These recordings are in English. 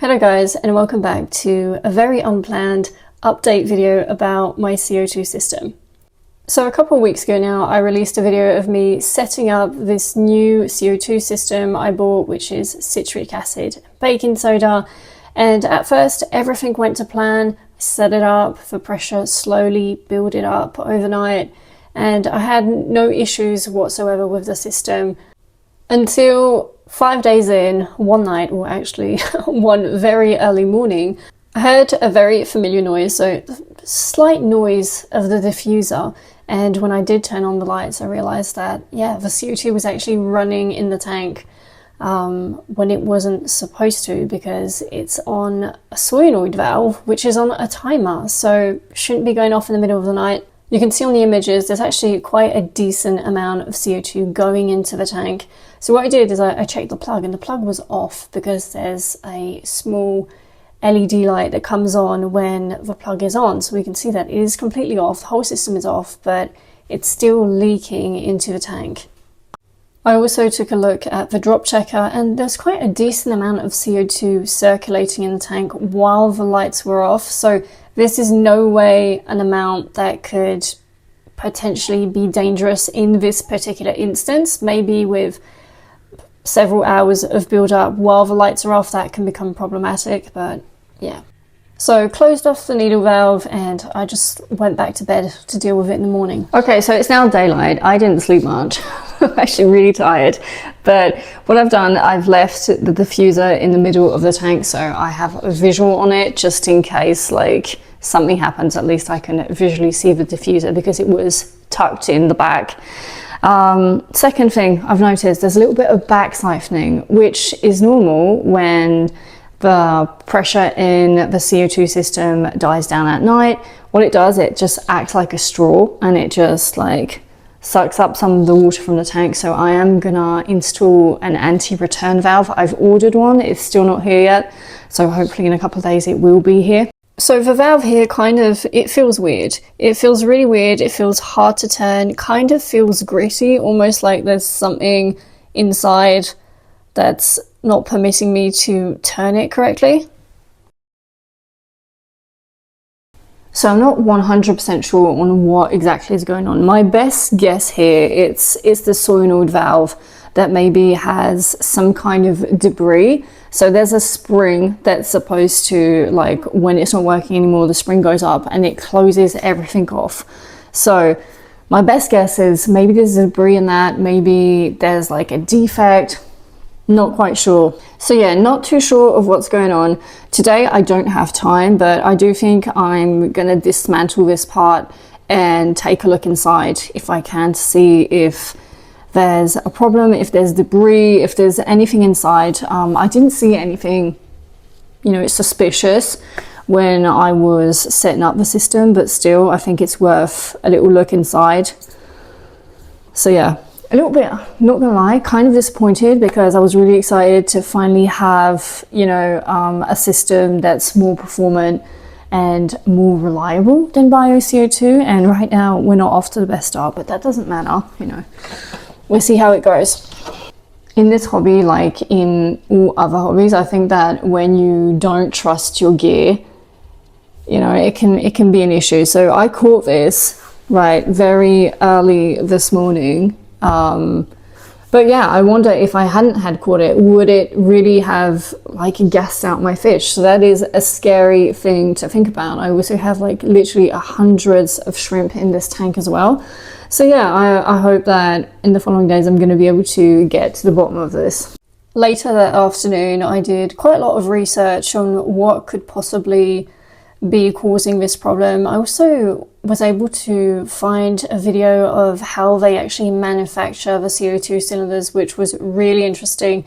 Hello guys, and welcome back to a very unplanned update video about my CO2 system. So a couple of weeks ago now, I released a video of me setting up this new CO2 system I bought, which is citric acid and baking soda. And at first, everything went to plan. I set it up for pressure, slowly build it up overnight. And I had no issues whatsoever with the system until 5 days in, one night, or actually one very early morning, I heard a very familiar noise, so slight noise of the diffuser. And when I did turn on the lights, I realized that, yeah, the CO2 was actually running in the tank when it wasn't supposed to, because it's on a solenoid valve, which is on a timer, so shouldn't be going off in the middle of the night. You can see on the images, there's actually quite a decent amount of CO2 going into the tank. So what I did is I checked the plug, and the plug was off because there's a small LED light that comes on when the plug is on. So we can see that it is completely off, the whole system is off, but it's still leaking into the tank. I also took a look at the drop checker, and there's quite a decent amount of CO2 circulating in the tank while the lights were off. So this is no way an amount that could potentially be dangerous in this particular instance. Maybe with several hours of build up while the lights are off, that can become problematic, but yeah. So closed off the needle valve, and I just went back to bed to deal with it in the morning. Okay, so it's now daylight. I didn't sleep much. I'm actually really tired. But what I've done, I've left the diffuser in the middle of the tank, so I have a visual on it just in case like something happens. At least I can visually see the diffuser because it was tucked in the back. Second thing I've noticed, there's a little bit of back siphoning, which is normal when the pressure in the CO2 system dies down at night. What it does, it just acts like a straw, and it just like sucks up some of the water from the tank. So I am gonna install an anti-return valve. I've ordered one, it's still not here yet, so hopefully in a couple of days it will be here. So the valve here it feels weird. It feels really weird, it feels hard to turn, kind of feels gritty, almost like there's something inside that's not permitting me to turn it correctly. So I'm not 100% sure on what exactly is going on. My best guess here, it's the solenoid valve that maybe has some kind of debris. So there's a spring that's supposed to, like, when it's not working anymore, the spring goes up and it closes everything off. So my best guess is maybe there's debris in that, maybe there's like a defect. Not quite sure. So yeah, not too sure of what's going on. Today I don't have time, but I do think I'm gonna dismantle this part and take a look inside if I can, to see if there's a problem, if there's debris, if there's anything inside. I didn't see anything, you know, suspicious when I was setting up the system, but still I think it's worth a little look inside. So yeah. A little bit, not gonna lie, kind of disappointed, because I was really excited to finally have, you know, a system that's more performant and more reliable than BioCO2. And right now we're not off to the best start, but that doesn't matter, you know. We'll see how it goes. In this hobby, like in all other hobbies, I think that when you don't trust your gear, you know, it can be an issue. So I caught this right very early this morning. But yeah, I wonder if I hadn't had caught it, would it really have like gassed out my fish? So that is a scary thing to think about. I also have like literally hundreds of shrimp in this tank as well. So yeah, I hope that in the following days I'm going to be able to get to the bottom of this. Later that afternoon, I did quite a lot of research on what could possibly be causing this problem. I also was able to find a video of how they actually manufacture the CO2 cylinders, which was really interesting.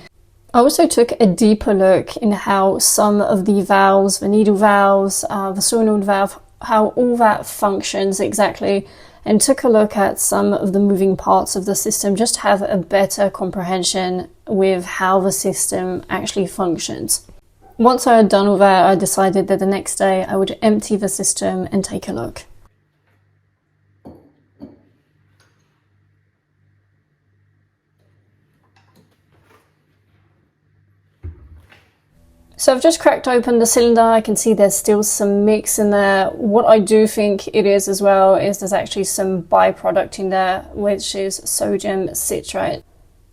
I also took a deeper look in how some of the valves, the needle valves, the solenoid valve, how all that functions exactly, and took a look at some of the moving parts of the system just to have a better comprehension with how the system actually functions. Once I had done all that, I decided that the next day I would empty the system and take a look. So I've just cracked open the cylinder. I can see there's still some mix in there. What I do think it is as well is there's actually some byproduct in there, which is sodium citrate.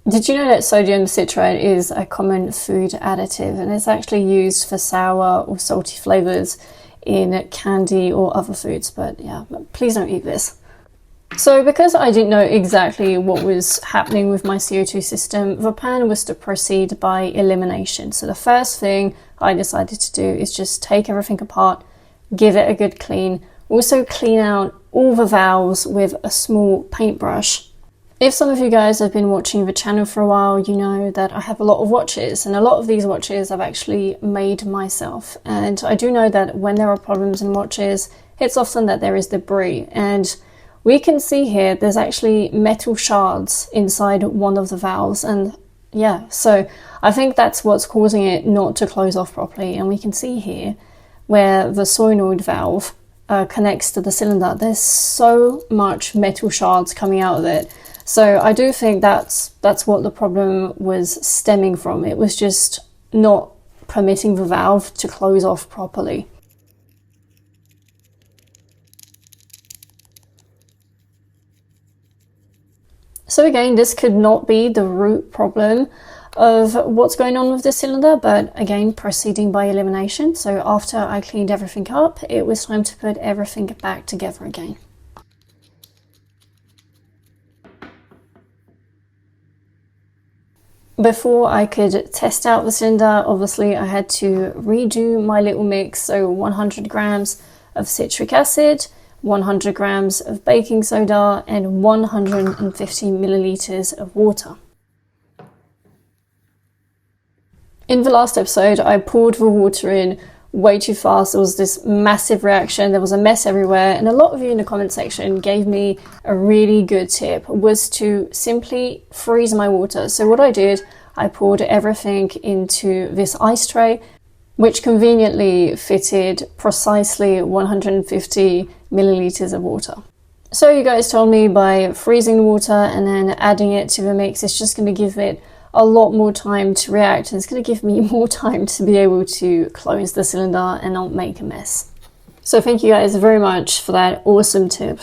Did you know that sodium citrate is a common food additive, and it's actually used for sour or salty flavors in candy or other foods? But yeah, please don't eat this. So because I didn't know exactly what was happening with my CO2 system, the plan was to proceed by elimination. So the first thing I decided to do is just take everything apart, give it a good clean, also clean out all the valves with a small paintbrush. If some of you guys have been watching the channel for a while, you know that I have a lot of watches, and a lot of these watches I've actually made myself. And I do know that when there are problems in watches, it's often that there is debris, and we can see here there's actually metal shards inside one of the valves, and yeah, so I think that's what's causing it not to close off properly. And we can see here where the solenoid valve connects to the cylinder, there's so much metal shards coming out of it. So I do think that's what the problem was stemming from. It was just not permitting the valve to close off properly. So again, this could not be the root problem of what's going on with the cylinder, but again, proceeding by elimination. So after I cleaned everything up, it was time to put everything back together again. Before I could test out the cylinder, obviously I had to redo my little mix. So 100 grams of citric acid, 100 grams of baking soda, and 150 milliliters of water. In the last episode, I poured the water in way too fast. There was this massive reaction, there was a mess everywhere, and a lot of you in the comment section gave me a really good tip, was to simply freeze my water. So what I did, I poured everything into this ice tray, which conveniently fitted precisely 150 milliliters of water. So you guys told me by freezing the water and then adding it to the mix, it's just going to give it a lot more time to react, and it's going to give me more time to be able to close the cylinder and not make a mess. So thank you guys very much for that awesome tip.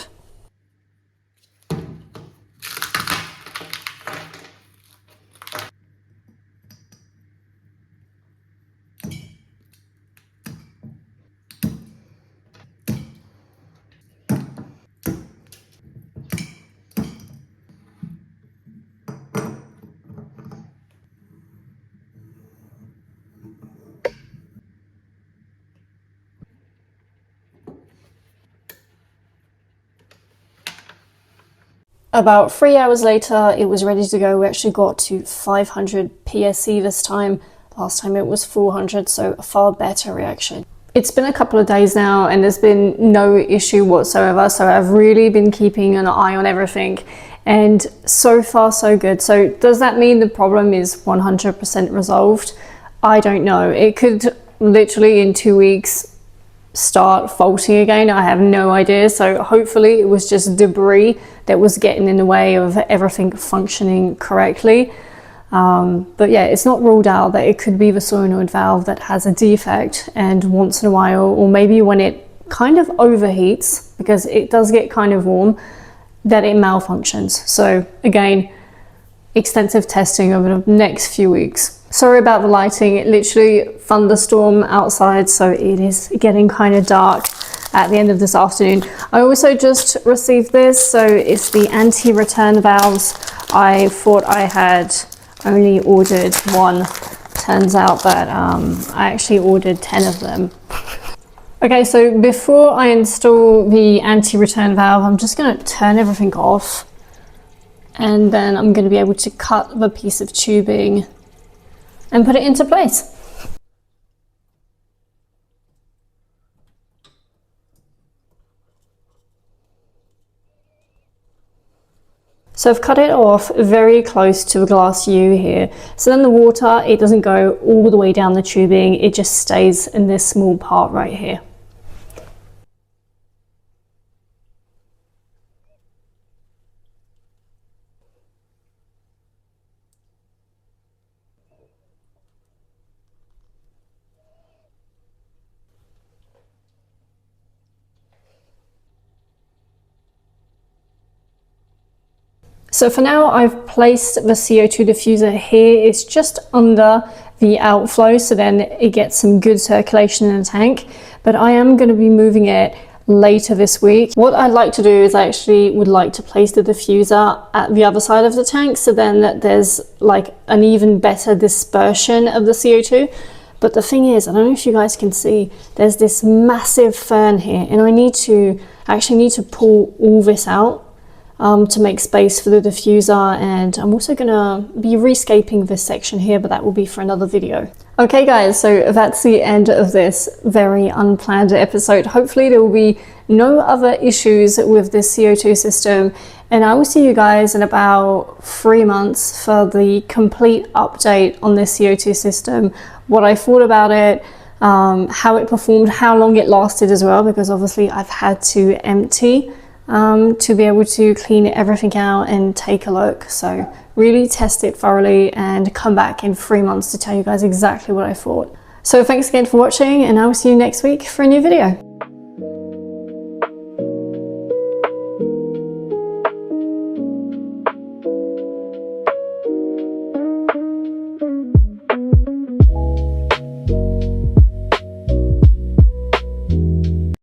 About 3 hours later, it was ready to go. We actually got to 500 PSE this time. Last time it was 400, so a far better reaction. It's been a couple of days now and there's been no issue whatsoever. So I've really been keeping an eye on everything, and so far so good. So does that mean the problem is 100% resolved? I don't know. It could literally in 2 weeks start faulting again. I have no idea. So hopefully it was just debris that was getting in the way of everything functioning correctly. But yeah, it's not ruled out that it could be the solenoid valve that has a defect, and once in a while, or maybe when it kind of overheats, because it does get kind of warm, that it malfunctions. So again, extensive testing over the next few weeks. Sorry about the lighting, it literally thunderstorm outside, so it is getting kind of dark at the end of this afternoon. I also just received this, so it's the anti-return valves. I thought I had only ordered one. Turns out that I actually ordered 10 of them. Okay, so before I install the anti-return valve, I'm just going to turn everything off, and then I'm going to be able to cut the piece of tubing and put it into place. So I've cut it off very close to the glass U here. So then the water, it doesn't go all the way down the tubing, it just stays in this small part right here. So for now, I've placed the CO2 diffuser here. It's just under the outflow, so then it gets some good circulation in the tank. But I am going to be moving it later this week. What I'd like to do is I actually would like to place the diffuser at the other side of the tank, so then there's like an even better dispersion of the CO2. But the thing is, I don't know if you guys can see, there's this massive fern here, and I actually need to pull all this out to make space for the diffuser, and I'm also gonna be rescaping this section here, but that will be for another video. Okay guys, so that's the end of this very unplanned episode. Hopefully there will be no other issues with this CO2 system, and I will see you guys in about 3 months for the complete update on this CO2 system, what I thought about it, how it performed, how long it lasted as well, because obviously I've had to empty to be able to clean everything out and take a look. So really test it thoroughly and come back in 3 months to tell you guys exactly what I thought. So thanks again for watching, and I will see you next week for a new video.